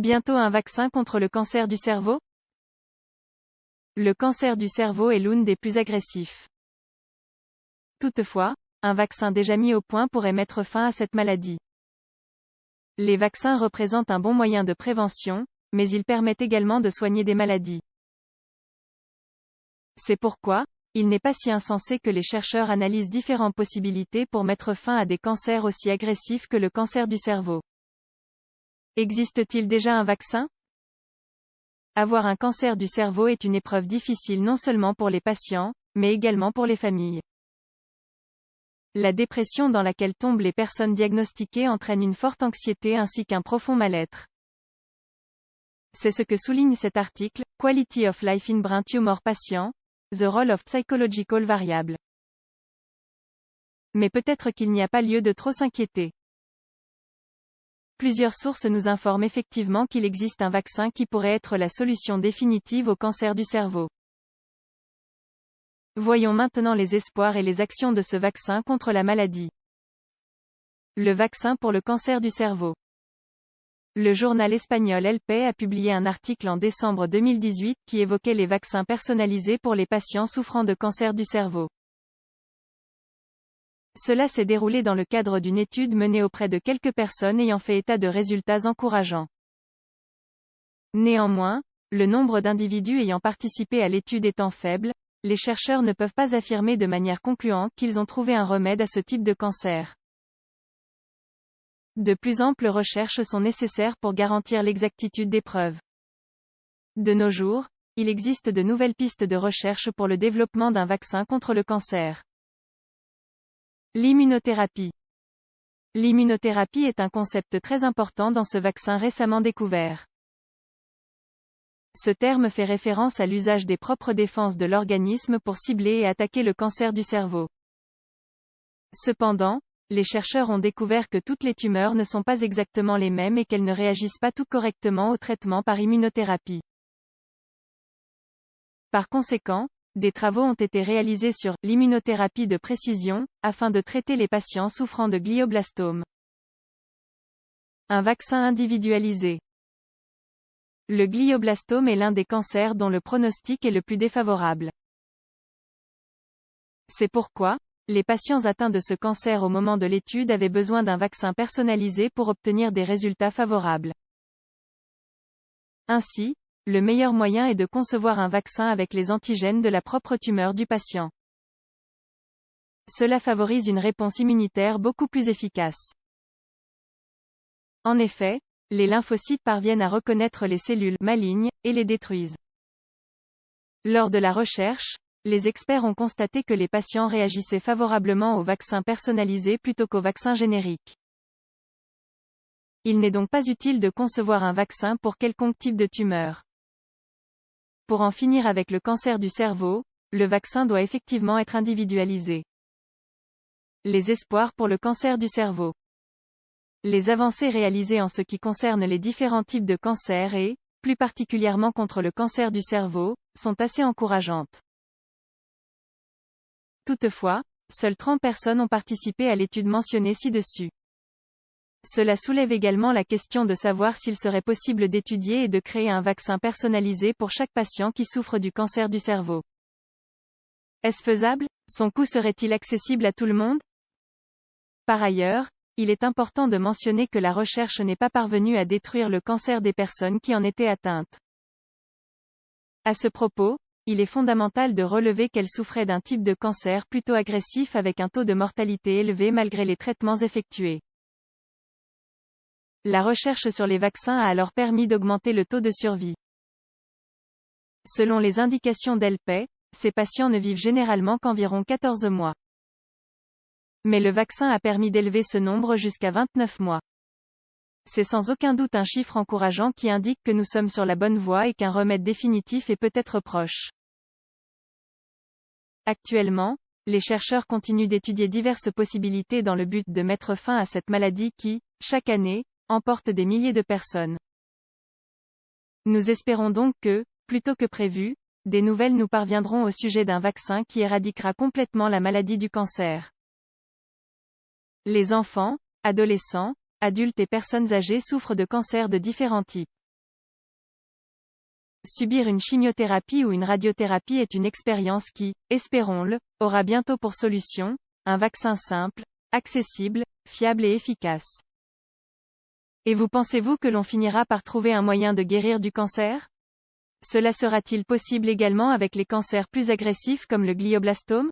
Bientôt un vaccin contre le cancer du cerveau? Le cancer du cerveau est l'une des plus agressifs. Toutefois, un vaccin déjà mis au point pourrait mettre fin à cette maladie. Les vaccins représentent un bon moyen de prévention, mais ils permettent également de soigner des maladies. C'est pourquoi, il n'est pas si insensé que les chercheurs analysent différentes possibilités pour mettre fin à des cancers aussi agressifs que le cancer du cerveau. Existe-t-il déjà un vaccin? Avoir un cancer du cerveau est une épreuve difficile non seulement pour les patients, mais également pour les familles. La dépression dans laquelle tombent les personnes diagnostiquées entraîne une forte anxiété ainsi qu'un profond mal-être. C'est ce que souligne cet article, Quality of Life in Brain Tumor Patient, The Role of Psychological Variable. Mais peut-être qu'il n'y a pas lieu de trop s'inquiéter. Plusieurs sources nous informent effectivement qu'il existe un vaccin qui pourrait être la solution définitive au cancer du cerveau. Voyons maintenant les espoirs et les actions de ce vaccin contre la maladie. Le vaccin pour le cancer du cerveau. Le journal espagnol El País a publié un article en décembre 2018 qui évoquait les vaccins personnalisés pour les patients souffrant de cancer du cerveau. Cela s'est déroulé dans le cadre d'une étude menée auprès de quelques personnes ayant fait état de résultats encourageants. Néanmoins, le nombre d'individus ayant participé à l'étude étant faible, les chercheurs ne peuvent pas affirmer de manière concluante qu'ils ont trouvé un remède à ce type de cancer. De plus amples recherches sont nécessaires pour garantir l'exactitude des preuves. De nos jours, il existe de nouvelles pistes de recherche pour le développement d'un vaccin contre le cancer. L'immunothérapie. L'immunothérapie est un concept très important dans ce vaccin récemment découvert. Ce terme fait référence à l'usage des propres défenses de l'organisme pour cibler et attaquer le cancer du cerveau. Cependant, les chercheurs ont découvert que toutes les tumeurs ne sont pas exactement les mêmes et qu'elles ne réagissent pas tout correctement au traitement par immunothérapie. Par conséquent, des travaux ont été réalisés sur l'immunothérapie de précision, afin de traiter les patients souffrant de glioblastomes. Un vaccin individualisé. Le glioblastome est l'un des cancers dont le pronostic est le plus défavorable. C'est pourquoi, les patients atteints de ce cancer au moment de l'étude avaient besoin d'un vaccin personnalisé pour obtenir des résultats favorables. Ainsi, le meilleur moyen est de concevoir un vaccin avec les antigènes de la propre tumeur du patient. Cela favorise une réponse immunitaire beaucoup plus efficace. En effet, les lymphocytes parviennent à reconnaître les cellules malignes et les détruisent. Lors de la recherche, les experts ont constaté que les patients réagissaient favorablement au vaccin personnalisé plutôt qu'au vaccin générique. Il n'est donc pas utile de concevoir un vaccin pour quelconque type de tumeur. Pour en finir avec le cancer du cerveau, le vaccin doit effectivement être individualisé. Les espoirs pour le cancer du cerveau. Les avancées réalisées en ce qui concerne les différents types de cancer et, plus particulièrement contre le cancer du cerveau, sont assez encourageantes. Toutefois, seules 30 personnes ont participé à l'étude mentionnée ci-dessus. Cela soulève également la question de savoir s'il serait possible d'étudier et de créer un vaccin personnalisé pour chaque patient qui souffre du cancer du cerveau. Est-ce faisable? Son coût serait-il accessible à tout le monde? Par ailleurs, il est important de mentionner que la recherche n'est pas parvenue à détruire le cancer des personnes qui en étaient atteintes. À ce propos, il est fondamental de relever qu'elles souffraient d'un type de cancer plutôt agressif avec un taux de mortalité élevé malgré les traitements effectués. La recherche sur les vaccins a alors permis d'augmenter le taux de survie. Selon les indications d'El País, ces patients ne vivent généralement qu'environ 14 mois. Mais le vaccin a permis d'élever ce nombre jusqu'à 29 mois. C'est sans aucun doute un chiffre encourageant qui indique que nous sommes sur la bonne voie et qu'un remède définitif est peut-être proche. Actuellement, les chercheurs continuent d'étudier diverses possibilités dans le but de mettre fin à cette maladie qui, chaque année, emporte des milliers de personnes. Nous espérons donc que, plus tôt que prévu, des nouvelles nous parviendront au sujet d'un vaccin qui éradiquera complètement la maladie du cancer. Les enfants, adolescents, adultes et personnes âgées souffrent de cancers de différents types. Subir une chimiothérapie ou une radiothérapie est une expérience qui, espérons-le, aura bientôt pour solution, un vaccin simple, accessible, fiable et efficace. Et vous pensez-vous que l'on finira par trouver un moyen de guérir du cancer? Cela sera-t-il possible également avec les cancers plus agressifs comme le glioblastome?